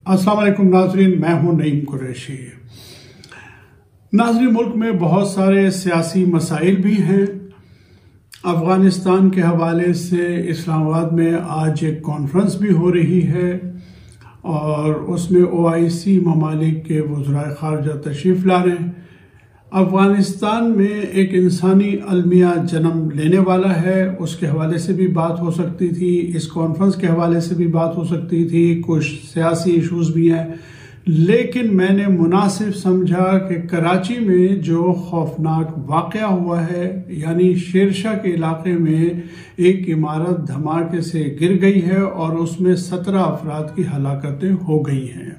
अस्सलाम वालेकुम नाजरीन, मैं हूं नईम कुरैशी। नाजरीन, मुल्क में बहुत सारे सियासी मसाइल भी हैं। अफगानिस्तान के हवाले से इस्लामाबाद में आज एक कॉन्फ्रेंस भी हो रही है और उसमें OIC ममालिक के वज़राए ख़ारजा तशरीफ़ ला रहे हैं। अफगानिस्तान में एक इंसानी अलमिया जन्म लेने वाला है, उसके हवाले से भी बात हो सकती थी, इस कॉन्फ्रेंस के हवाले से भी बात हो सकती थी, कुछ सियासी इश्यूज भी हैं। लेकिन मैंने मुनासिब समझा कि कराची में जो खौफनाक वाक़या हुआ है, यानी शेरशाह के इलाके में एक इमारत धमाके से गिर गई है और उसमें 17 अफराद की हलाकतें हो गई हैं।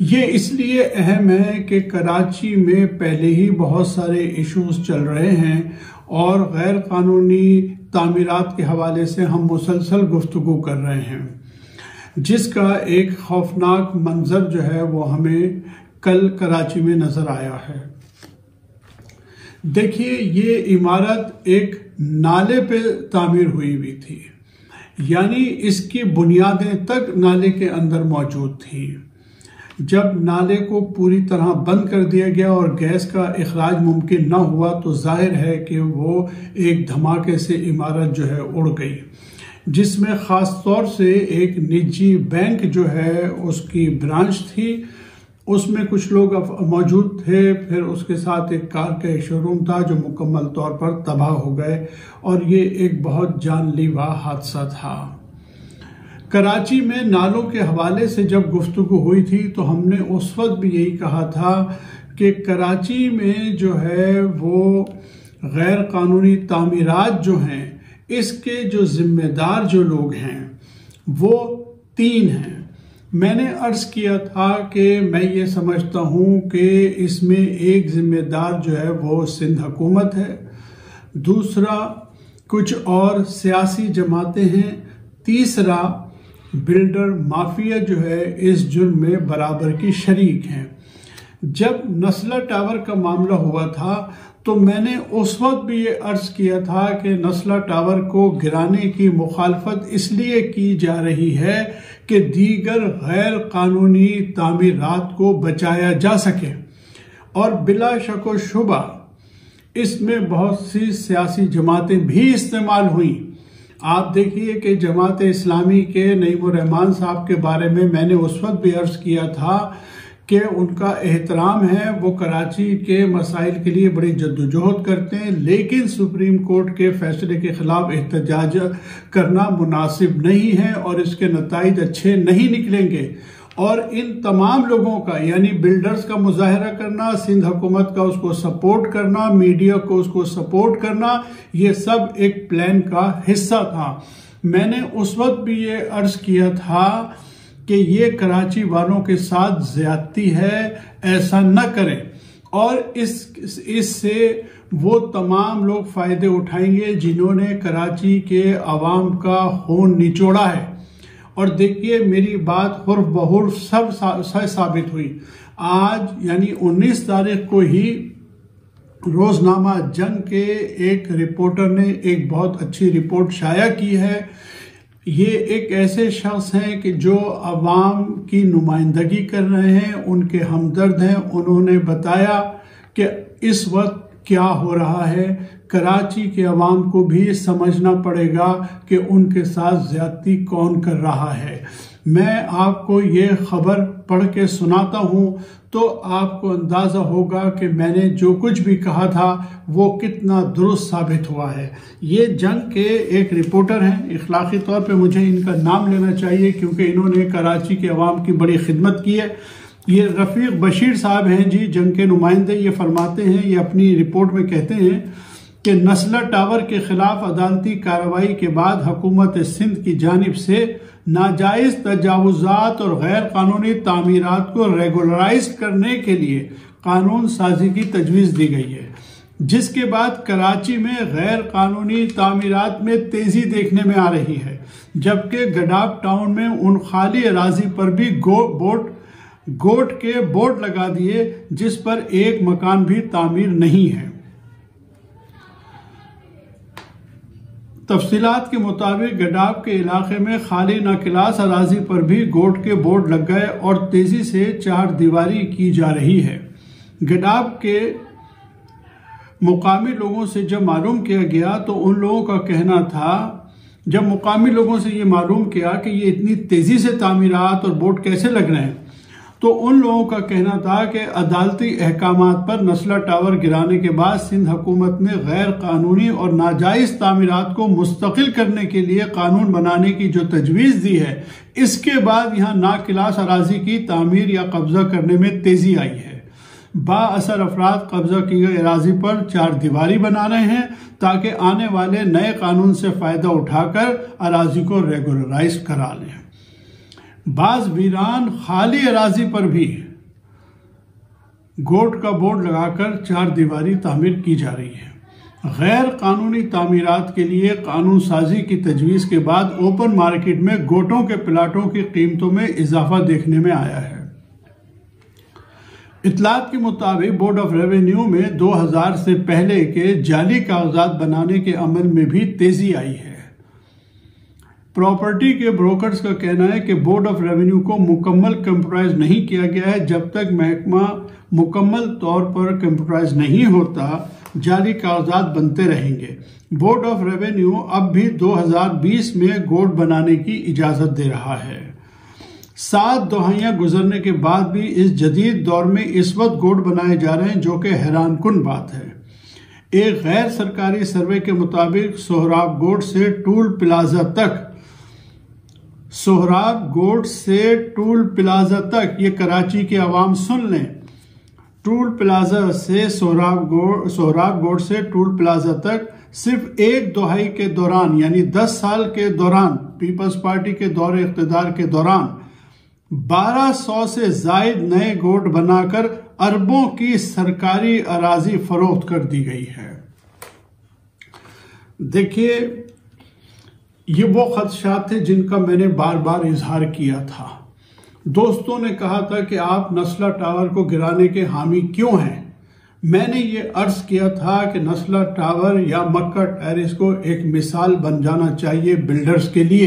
ये इसलिए अहम है कि कराची में पहले ही बहुत सारे इश्यूज चल रहे हैं और गैर कानूनी तामीरात के हवाले से हम मुसलसल गुफ्तगू कर रहे हैं, जिसका एक खौफनाक मंजर जो है वो हमें कल कराची में नजर आया है। देखिए, ये इमारत एक नाले पे तामीर हुई थी, यानी इसकी बुनियादें तक नाले के अंदर मौजूद थी। जब नाले को पूरी तरह बंद कर दिया गया और गैस का इखराज मुमकिन न हुआ तो जाहिर है कि वो एक धमाके से इमारत जो है उड़ गई, जिसमें ख़ास तौर से एक निजी बैंक जो है उसकी ब्रांच थी, उसमें कुछ लोग मौजूद थे। फिर उसके साथ एक कार का एक शोरूम था जो मुकम्मल तौर पर तबाह हो गए और ये एक बहुत जानलेवा हादसा था। कराची में नालों के हवाले से जब गुफ्तगू हुई थी तो हमने उस वक्त भी यही कहा था कि कराची में जो है वो गैर कानूनी तामीरात जो हैं, इसके जो जिम्मेदार जो लोग हैं वो 3 हैं। मैंने अर्ज किया था कि मैं ये समझता हूँ कि इसमें एक जिम्मेदार जो है वो सिंध हुकूमत है, दूसरा कुछ और सियासी जमातें हैं, तीसरा बिल्डर माफिया जो है इस जुर्म में बराबर की शरीक हैं। जब नस्ला टावर का मामला हुआ था तो मैंने उस वक्त भी ये अर्ज किया था कि नस्ला टावर को गिराने की मुखालफत इसलिए की जा रही है कि दीगर गैर कानूनी तामीरात को बचाया जा सके, और बिला शक व शुबा इसमें बहुत सी सियासी जमातें भी इस्तेमाल हुई। आप देखिए कि जमात इस्लामी के नईमुर रहमान साहब के बारे में मैंने उस वक्त भी अर्ज किया था कि उनका एहतराम है, वो कराची के मसाइल के लिए बड़ी जद्दोजहद करते हैं, लेकिन सुप्रीम कोर्ट के फैसले के खिलाफ एहतजाज करना मुनासिब नहीं है और इसके नताइज अच्छे नहीं निकलेंगे। और इन तमाम लोगों का, यानी बिल्डर्स का मुजाहरा करना, सिंध हुकूमत का उसको सपोर्ट करना, मीडिया को उसको सपोर्ट करना, ये सब एक प्लान का हिस्सा था। मैंने उस वक्त भी ये अर्ज किया था कि ये कराची वालों के साथ ज्यादती है, ऐसा न करें, और इससे वो तमाम लोग फायदे उठाएंगे जिन्होंने कराची के अवाम का खून निचोड़ा है। और देखिए, मेरी बात हुर्फ बहुर्फ सब साबित हुई। आज यानी 19 तारीख को ही रोजनामा जंग के एक रिपोर्टर ने एक बहुत अच्छी रिपोर्ट शाया की है। ये एक ऐसे शख्स हैं कि जो अवाम की नुमाइंदगी कर रहे हैं, उनके हमदर्द हैं। उन्होंने बताया कि इस वक्त क्या हो रहा है, कराची के अवाम को भी समझना पड़ेगा कि उनके साथ ज्यादती कौन कर रहा है। मैं आपको ये खबर पढ़ के सुनाता हूँ तो आपको अंदाज़ा होगा कि मैंने जो कुछ भी कहा था वो कितना दुरुस्त साबित हुआ है। ये जंग के एक रिपोर्टर हैं, इखलाकी तौर पे मुझे इनका नाम लेना चाहिए क्योंकि इन्होंने कराची के अवाम की बड़ी खिदमत की है। ये रफ़ीक बशीर साहब हैं जी, जंग के नुमाइंदे। ये फरमाते हैं, ये अपनी रिपोर्ट में कहते हैं कि नस्ला टावर के खिलाफ अदालती कार्रवाई के बाद हुकूमत सिंध की जानिब से नाजायज तजावुजात और गैर कानूनी तामीरात को रेगुलराइज करने के लिए कानून साजी की तजवीज़ दी गई है, जिसके बाद कराची में गैर कानूनी तामीरात में तेजी देखने में आ रही है, जबकि गडाफ टाउन में उन खाली अराजी पर भी गोट के बोर्ड लगा दिए जिस पर एक मकान भी तामीर नहीं है। तफसीलात के मुताबिक गडाब के इलाके में खाली नाकिलास अराजी पर भी गोट के बोर्ड लग गए और तेजी से चार दीवारी की जा रही है। गडाब के मुकामी लोगों से जब मालूम किया गया तो उन लोगों का कहना था, जब मुकामी लोगों से ये मालूम किया कि ये इतनी तेजी से तामीरात और बोर्ड कैसे लग रहे हैं, तो उन लोगों का कहना था कि अदालती अहकामात पर नस्ला टावर गिराने के बाद सिंध हुकूमत ने गैर कानूनी और नाजायज तामीरात को मुस्तकिल करने के लिए कानून बनाने की जो तजवीज़ दी है, इसके बाद यहाँ नाकिलास अराजी की तामीर या कब्जा करने में तेजी आई है। बाअसर अफराद कब्जा की गई अराजी पर चार दीवारी बना रहे हैं ताकि आने वाले नए कानून से फायदा उठाकर अराजी को रेगुलराइज करा लें। बाज वीरान खाली अराजी पर भी गोट का बोर्ड लगाकर चार दीवारी तामीर की जा रही है। गैर कानूनी तामीरात के लिए कानून साजी की तजवीज़ के बाद ओपन मार्केट में गोटों के प्लाटों की कीमतों में इजाफा देखने में आया है। इतलात के मुताबिक बोर्ड ऑफ रेवेन्यू में 2000 से पहले के जाली कागजात बनाने के अमल में भी तेजी आई है। प्रॉपर्टी के ब्रोकर्स का कहना है कि बोर्ड ऑफ रेवेन्यू को मुकम्मल कंप्यूटराइज नहीं किया गया है। जब तक महकमा मुकम्मल तौर पर कंप्यूटराइज नहीं होता, जाली कागजात बनते रहेंगे। बोर्ड ऑफ रेवेन्यू अब भी 2020 में गोट बनाने की इजाज़त दे रहा है। 7 दहाइयां गुजरने के बाद भी इस जदीद दौर में इस वक्त गोट बनाए जा रहे हैं, जो कि हैरानकुन बात है। एक गैर सरकारी सर्वे के मुताबिक सोहराब गोट से टूल प्लाजा तक, सोहराब गोट से टूल प्लाजा तक, ये कराची के अवाम सुन लें, टूल प्लाजा से सोहराब गोट से टूल प्लाजा तक सिर्फ एक दहाई के दौरान, यानी 10 साल के दौरान, पीपल्स पार्टी के दौरे इख्तिदार के दौरान 1200 से जायद नए गोट बनाकर अरबों की सरकारी अराजी फरोख्त कर दी गई है। देखिए, ये वो खदशात थे जिनका मैंने बार बार इजहार किया था। दोस्तों ने कहा था कि आप नस्ला टावर को गिराने के हामी क्यों हैं। मैंने ये अर्ज किया था कि नस्ला टावर या मक्का टेरेस को एक मिसाल बन जाना चाहिए बिल्डर्स के लिए,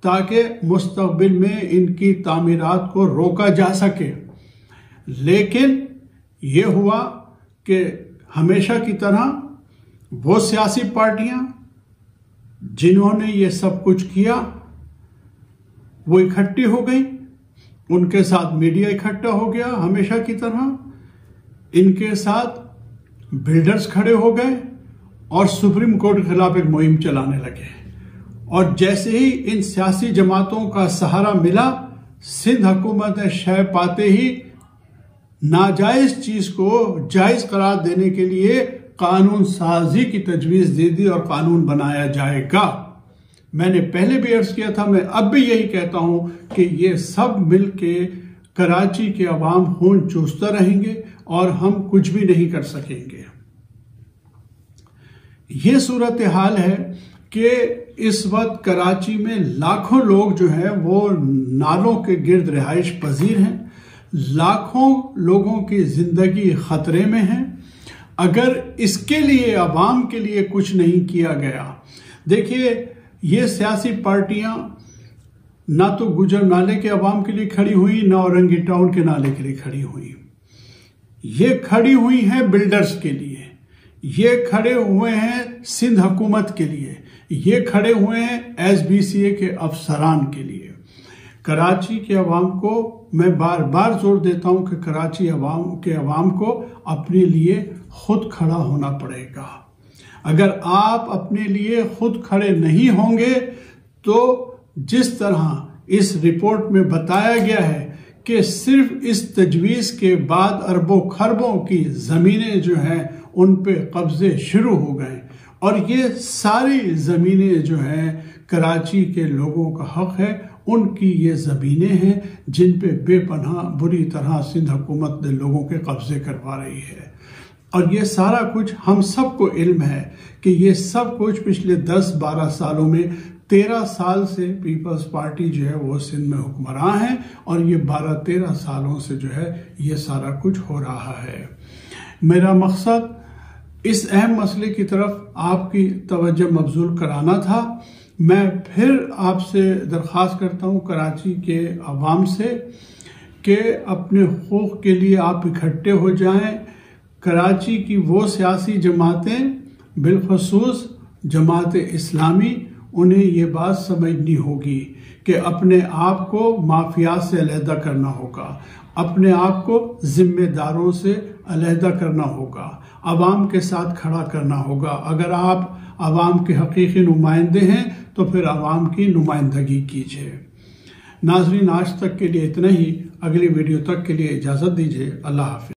ताकि मुस्तकबिल में इनकी तामीरात को रोका जा सके। लेकिन ये हुआ कि हमेशा की तरह वो सियासी पार्टियां जिन्होंने ये सब कुछ किया वो इकट्ठी हो गई, उनके साथ मीडिया इकट्ठा हो गया, हमेशा की तरह इनके साथ बिल्डर्स खड़े हो गए और सुप्रीम कोर्ट के खिलाफ एक मुहिम चलाने लगे। और जैसे ही इन सियासी जमातों का सहारा मिला, सिंध हुकूमत ने शय पाते ही नाजायज चीज को जायज करार देने के लिए कानून साजी की तजवीज दे दी और कानून बनाया जाएगा। मैंने पहले भी अर्ज किया था, मैं अब भी यही कहता हूं कि ये सब मिलके कराची के अवाम खून चूसता रहेंगे और हम कुछ भी नहीं कर सकेंगे। ये सूरत हाल है कि इस वक्त कराची में लाखों लोग जो है वो नालों के गिर्द रिहाइश पजीर हैं। लाखों लोगों की जिंदगी खतरे में है अगर इसके लिए अवाम के लिए कुछ नहीं किया गया। देखिए, ये सियासी पार्टियां ना तो गुजर नाले के अवाम के लिए खड़ी हुई, ना औरंगी टाउन के नाले के लिए खड़ी हुई। ये खड़ी हुई हैं बिल्डर्स के लिए, ये खड़े हुए हैं सिंध हुकूमत के लिए, ये खड़े हुए हैं SBCA के अफसरान के लिए। कराची के अवाम को मैं बार बार जोर देता हूं कि कराची अवाम को अपने लिए खुद खड़ा होना पड़ेगा। अगर आप अपने लिए खुद खड़े नहीं होंगे तो जिस तरह इस रिपोर्ट में बताया गया है कि सिर्फ इस तजवीज के बाद अरबों खरबों की जमीनें जो हैं उन पे कब्जे शुरू हो गए और ये सारी जमीनें जो हैं कराची के लोगों का हक है, उनकी ये ज़मीनें हैं जिन पे बेपनाह बुरी तरह सिंध हुकूमत ने लोगों के कब्जे करवा रही है। और ये सारा कुछ हम सबको इल्म है कि ये सब कुछ पिछले 10-12 सालों में 13 साल से पीपल्स पार्टी जो है वो सिंध में हुक्मरान है और ये 12-13 सालों से जो है ये सारा कुछ हो रहा है। मेरा मकसद इस अहम मसले की तरफ आपकी तवज्जो मबजूल कराना था। मैं फिर आपसे दरख्वास्त करता हूँ कराची के अवाम से कि अपने हुकूक के लिए आप इकट्ठे हो जाएं। कराची की वो सियासी जमातें, बिलखसूस जमात इस्लामी, उन्हें ये बात समझनी होगी कि अपने आप को माफिया से अलहदा करना होगा, अपने आप को जिम्मेदारों से अलहदा करना होगा, अवाम के साथ खड़ा करना होगा। अगर आप अवाम के हकीकी नुमाइंदे हैं तो फिर अवाम की नुमाइंदगी कीजिए। नाज़रीन, आज तक के लिए इतना ही। अगली वीडियो तक के लिए इजाज़त दीजिए। अल्लाह हाफ़िज़।